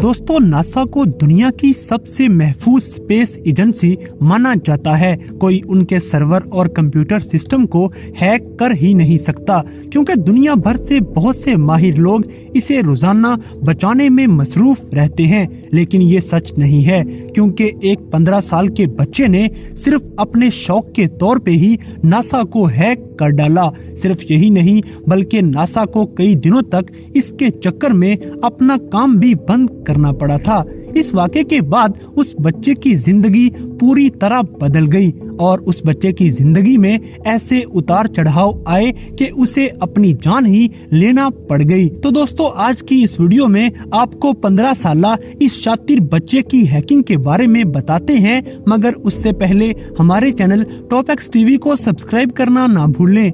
दोस्तों, नासा को दुनिया की सबसे महफूज स्पेस एजेंसी माना जाता है। कोई उनके सर्वर और कंप्यूटर सिस्टम को हैक कर ही नहीं सकता, क्योंकि दुनिया भर से बहुत से माहिर लोग इसे रोजाना बचाने में मसरूफ रहते हैं। लेकिन ये सच नहीं है, क्योंकि एक 15 साल के बच्चे ने सिर्फ अपने शौक के तौर पे ही नासा को हैक कर डाला। सिर्फ यही नहीं, बल्कि नासा को कई दिनों तक इसके चक्कर में अपना काम भी बंद करना पड़ा था। इस वाक़े के बाद उस बच्चे की जिंदगी पूरी तरह बदल गई और उस बच्चे की जिंदगी में ऐसे उतार चढ़ाव आए कि उसे अपनी जान ही लेना पड़ गई। तो दोस्तों, आज की इस वीडियो में आपको 15 साला इस शातिर बच्चे की हैकिंग के बारे में बताते हैं, मगर उससे पहले हमारे चैनल टॉप एक्स टीवी को सब्सक्राइब करना ना भूलें।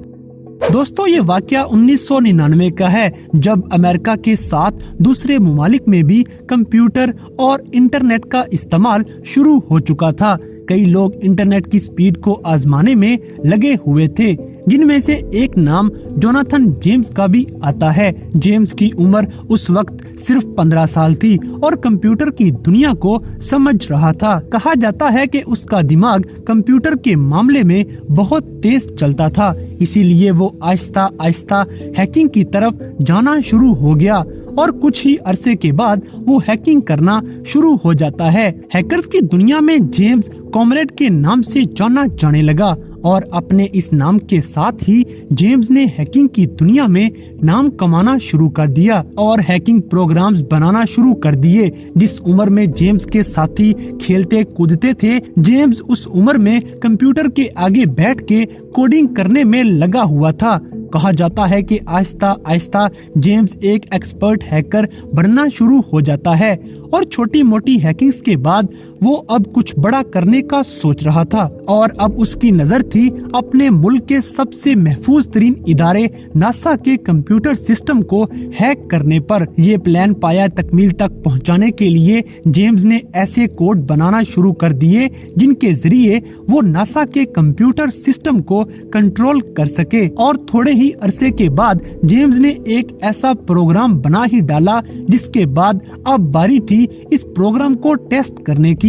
दोस्तों, ये वाकया 1999 का है, जब अमेरिका के साथ दूसरे ममालिक में भी कंप्यूटर और इंटरनेट का इस्तेमाल शुरू हो चुका था। कई लोग इंटरनेट की स्पीड को आजमाने में लगे हुए थे, जिनमें से एक नाम जोनाथन जेम्स का भी आता है। जेम्स की उम्र उस वक्त सिर्फ 15 साल थी और कंप्यूटर की दुनिया को समझ रहा था। कहा जाता है कि उसका दिमाग कंप्यूटर के मामले में बहुत तेज चलता था, इसीलिए वो आहिस्ता आहिस्ता हैकिंग की तरफ जाना शुरू हो गया और कुछ ही अरसे के बाद वो हैकिंग करना शुरू हो जाता है। हैकर्स की दुनिया में जेम्स कॉमरेड के नाम से जाना जाने लगा और अपने इस नाम के साथ ही जेम्स ने हैकिंग की दुनिया में नाम कमाना शुरू कर दिया और हैकिंग प्रोग्राम्स बनाना शुरू कर दिए। जिस उम्र में जेम्स के साथी खेलते कूदते थे, जेम्स उस उम्र में कंप्यूटर के आगे बैठ के कोडिंग करने में लगा हुआ था। कहा जाता है कि आहिस्ता आहिस्ता जेम्स एक एक्सपर्ट हैकर बनना शुरू हो जाता है और छोटी मोटी हैकिंग्स के बाद वो अब कुछ बड़ा करने का सोच रहा था और अब उसकी नजर थी अपने मुल्क के सबसे महफूज तरीन इदारे नासा के कंप्यूटर सिस्टम को हैक करने पर। ये प्लान पाया तकमील तक पहुंचाने के लिए जेम्स ने ऐसे कोड बनाना शुरू कर दिए जिनके जरिए वो नासा के कंप्यूटर सिस्टम को कंट्रोल कर सके। और थोड़े ही अरसे के बाद जेम्स ने एक ऐसा प्रोग्राम बना ही डाला जिसके बाद अब बारी थी इस प्रोग्राम को टेस्ट करने की।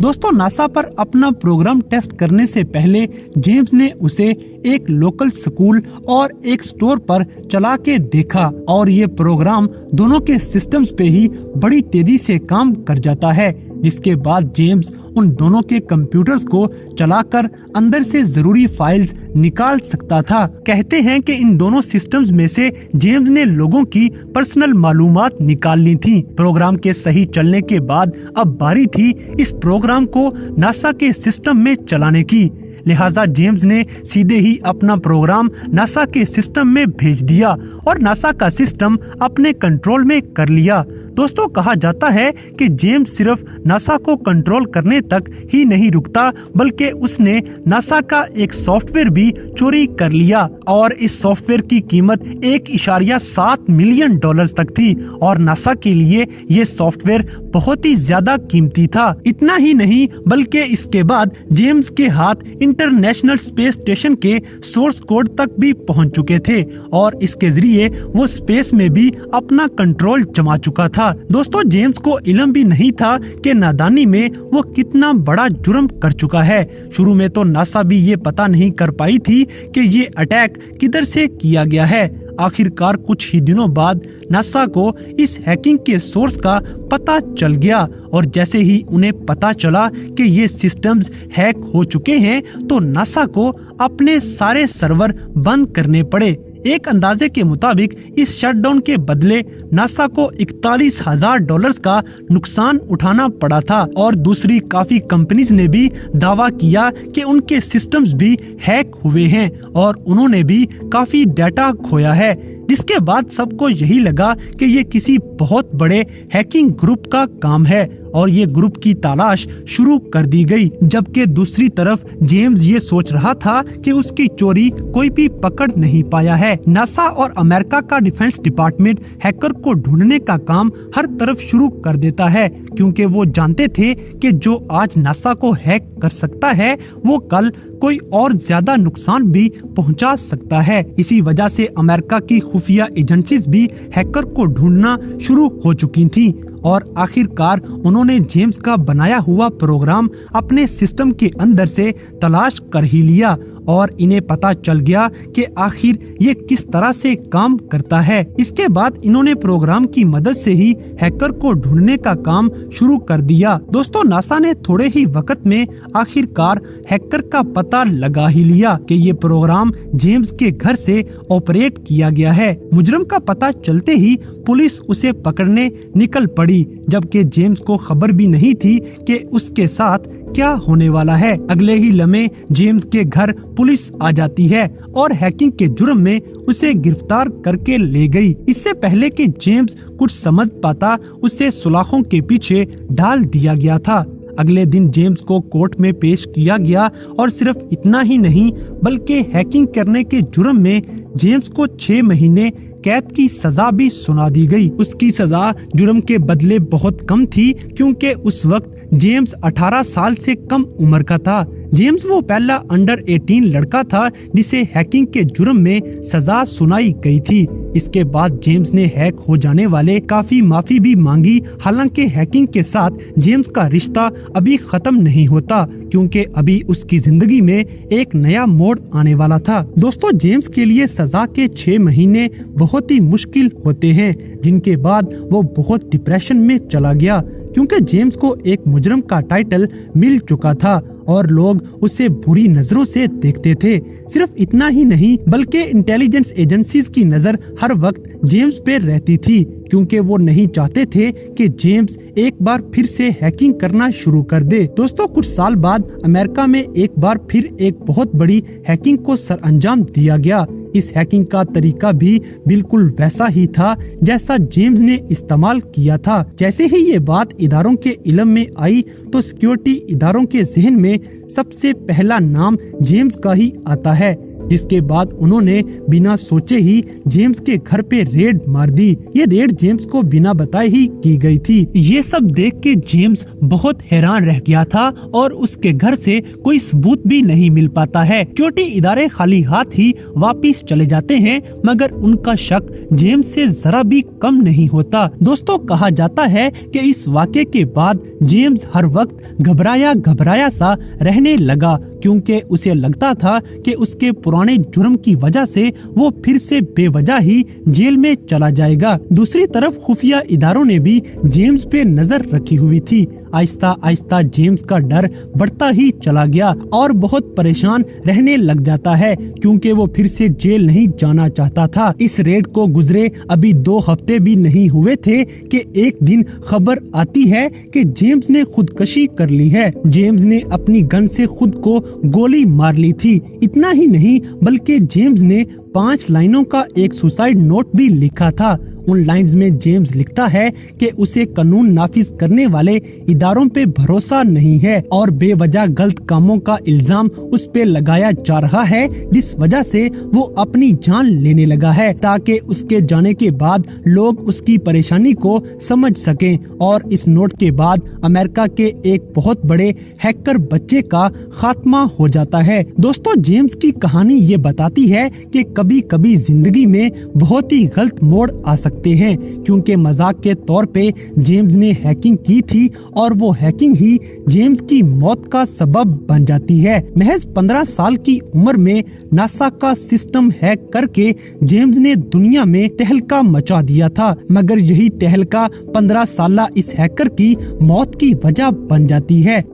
दोस्तों, नासा पर अपना प्रोग्राम टेस्ट करने से पहले जेम्स ने उसे एक लोकल स्कूल और एक स्टोर पर चला के देखा और ये प्रोग्राम दोनों के सिस्टम्स पे ही बड़ी तेजी से काम कर जाता है, जिसके बाद जेम्स उन दोनों के कंप्यूटर्स को चलाकर अंदर से जरूरी फाइल्स निकाल सकता था। कहते हैं कि इन दोनों सिस्टम्स में से जेम्स ने लोगों की पर्सनल मालूमात निकाल ली थी। प्रोग्राम के सही चलने के बाद अब बारी थी इस प्रोग्राम को नासा के सिस्टम में चलाने की। लिहाजा जेम्स ने सीधे ही अपना प्रोग्राम नासा के सिस्टम में भेज दिया और नासा का सिस्टम अपने कंट्रोल में कर लिया। दोस्तों, कहा जाता है कि जेम्स सिर्फ नासा को कंट्रोल करने तक ही नहीं रुकता, बल्कि उसने नासा का एक सॉफ्टवेयर भी चोरी कर लिया और इस सॉफ्टवेयर की कीमत $1.7 मिलियन तक थी और नासा के लिए ये सॉफ्टवेयर बहुत ही ज्यादा कीमती था। इतना ही नहीं, बल्कि इसके बाद जेम्स के हाथ इंटरनेशनल स्पेस स्टेशन के सोर्स कोड तक भी पहुंच चुके थे और इसके जरिए वो स्पेस में भी अपना कंट्रोल जमा चुका था। दोस्तों, जेम्स को इल्म भी नहीं था कि नादानी में वो कितना बड़ा जुर्म कर चुका है। शुरू में तो नासा भी ये पता नहीं कर पाई थी कि ये अटैक किधर से किया गया है। आखिरकार कुछ ही दिनों बाद नासा को इस हैकिंग के सोर्स का पता चल गया और जैसे ही उन्हें पता चला कि ये सिस्टम्स हैक हो चुके हैं, तो नासा को अपने सारे सर्वर बंद करने पड़े। एक अंदाजे के मुताबिक इस शटडाउन के बदले नासा को $41,000 का नुकसान उठाना पड़ा था और दूसरी काफी कंपनीज ने भी दावा किया कि उनके सिस्टम्स भी हैक हुए हैं और उन्होंने भी काफी डाटा खोया है, जिसके बाद सबको यही लगा कि ये किसी बहुत बड़े हैकिंग ग्रुप का काम है और ये ग्रुप की तलाश शुरू कर दी गई। जबकि दूसरी तरफ जेम्स ये सोच रहा था कि उसकी चोरी कोई भी पकड़ नहीं पाया है। नासा और अमेरिका का डिफेंस डिपार्टमेंट हैकर को ढूंढने का काम हर तरफ शुरू कर देता है, क्योंकि वो जानते थे कि जो आज नासा को हैक कर सकता है वो कल कोई और ज्यादा नुकसान भी पहुंचा सकता है। इसी वजह से अमेरिका की खुफिया एजेंसीज भी हैकर को ढूंढना शुरू हो चुकी थी और आखिरकार उन्होंने जेम्स का बनाया हुआ प्रोग्राम अपने सिस्टम के अंदर से तलाश कर ही लिया और इन्हें पता चल गया कि आखिर ये किस तरह से काम करता है। इसके बाद इन्होंने प्रोग्राम की मदद से ही हैकर को ढूंढने का काम शुरू कर दिया। दोस्तों, नासा ने थोड़े ही वक्त में आखिरकार हैकर का पता लगा ही लिया कि ये प्रोग्राम जेम्स के घर से ऑपरेट किया गया है। मुजरिम का पता चलते ही पुलिस उसे पकड़ने निकल पड़ी, जबकि जेम्स को खबर भी नहीं थी कि उसके साथ क्या होने वाला है। अगले ही लम्हे जेम्स के घर पुलिस आ जाती है और हैकिंग के जुर्म में उसे गिरफ्तार करके ले गई। इससे पहले कि जेम्स कुछ समझ पाता, उसे सुलाखों के पीछे डाल दिया गया था। अगले दिन जेम्स को कोर्ट में पेश किया गया और सिर्फ इतना ही नहीं बल्कि हैकिंग करने के जुर्म में जेम्स को 6 महीने कैद की सजा भी सुना दी गई। उसकी सजा जुर्म के बदले बहुत कम थी, क्योंकि उस वक्त जेम्स 18 साल से कम उम्र का था। जेम्स वो पहला अंडर 18 लड़का था जिसे हैकिंग के जुर्म में सजा सुनाई गई थी। इसके बाद जेम्स ने हैक हो जाने वाले काफी माफी भी मांगी। हालांकि हैकिंग के साथ जेम्स का रिश्ता अभी खत्म नहीं होता, क्योंकि अभी उसकी जिंदगी में एक नया मोड़ आने वाला था। दोस्तों, जेम्स के लिए सजा के 6 महीने बहुत ही मुश्किल होते हैं, जिनके बाद वो बहुत डिप्रेशन में चला गया, क्योंकि जेम्स को एक मुजरिम का टाइटल मिल चुका था और लोग उसे बुरी नजरों से देखते थे। सिर्फ इतना ही नहीं बल्कि इंटेलिजेंस एजेंसीज की नजर हर वक्त जेम्स पे रहती थी, क्योंकि वो नहीं चाहते थे कि जेम्स एक बार फिर से हैकिंग करना शुरू कर दे। दोस्तों, कुछ साल बाद अमेरिका में एक बार फिर एक बहुत बड़ी हैकिंग को सर अंजाम दिया गया। इस हैकिंग का तरीका भी बिल्कुल वैसा ही था जैसा जेम्स ने इस्तेमाल किया था। जैसे ही ये बात इदारों के इल्म में आई तो सिक्योरिटी इदारों के जहन में सबसे पहला नाम जेम्स का ही आता है, जिसके बाद उन्होंने बिना सोचे ही जेम्स के घर पे रेड मार दी। ये रेड जेम्स को बिना बताए ही की गई थी। ये सब देख के जेम्स बहुत हैरान रह गया था और उसके घर से कोई सबूत भी नहीं मिल पाता है। सिक्योरिटी इदारे खाली हाथ ही वापिस चले जाते हैं, मगर उनका शक जेम्स से जरा भी कम नहीं होता। दोस्तों, कहा जाता है कि इस वाक़े के बाद जेम्स हर वक्त घबराया सा रहने लगा, क्योंकि उसे लगता था कि उसके पुराने जुर्म की वजह से वो फिर से बेवजह ही जेल में चला जाएगा। दूसरी तरफ खुफिया इदारों ने भी जेम्स पे नजर रखी हुई थी। आहिस्ता आहिस्ता जेम्स का डर बढ़ता ही चला गया और बहुत परेशान रहने लग जाता है, क्योंकि वो फिर से जेल नहीं जाना चाहता था। इस रेड को गुजरे अभी 2 हफ्ते भी नहीं हुए थे कि एक दिन खबर आती है कि जेम्स ने खुदकशी कर ली है। जेम्स ने अपनी गन से खुद को गोली मार ली थी। इतना ही नहीं बल्कि जेम्स ने 5 लाइनों का एक सुसाइड नोट भी लिखा था। उन लाइन्स में जेम्स लिखता है कि उसे कानून नाफिज करने वाले इदारों पे भरोसा नहीं है और बेवजह गलत कामों का इल्जाम उस पे लगाया जा रहा है, जिस वजह से वो अपनी जान लेने लगा है, ताकि उसके जाने के बाद लोग उसकी परेशानी को समझ सकें। और इस नोट के बाद अमेरिका के एक बहुत बड़े हैकर बच्चे का खात्मा हो जाता है। दोस्तों, जेम्स की कहानी ये बताती है कि कभी कभी जिंदगी में बहुत ही गलत मोड़ आ सकते हैं, क्योंकि मजाक के तौर पे जेम्स ने हैकिंग की थी और वो हैकिंग ही जेम्स की मौत का सबब बन जाती है। महज 15 साल की उम्र में नासा का सिस्टम हैक करके जेम्स ने दुनिया में तहलका मचा दिया था, मगर यही तहलका 15 साल इस हैकर की मौत की वजह बन जाती है।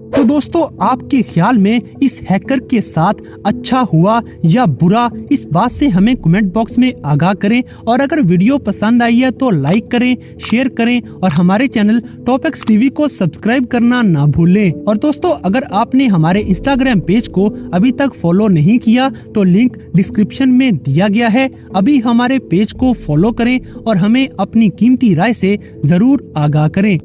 तो दोस्तों, आपके ख्याल में इस हैकर के साथ अच्छा हुआ या बुरा, इस बात से हमें कमेंट बॉक्स में आगाह करें। और अगर वीडियो पसंद आई है तो लाइक करें, शेयर करें और हमारे चैनल टॉपिक्स टीवी को सब्सक्राइब करना ना भूलें। और दोस्तों, अगर आपने हमारे इंस्टाग्राम पेज को अभी तक फॉलो नहीं किया तो लिंक डिस्क्रिप्शन में दिया गया है। अभी हमारे पेज को फॉलो करें और हमें अपनी कीमती राय से जरूर आगाह करें।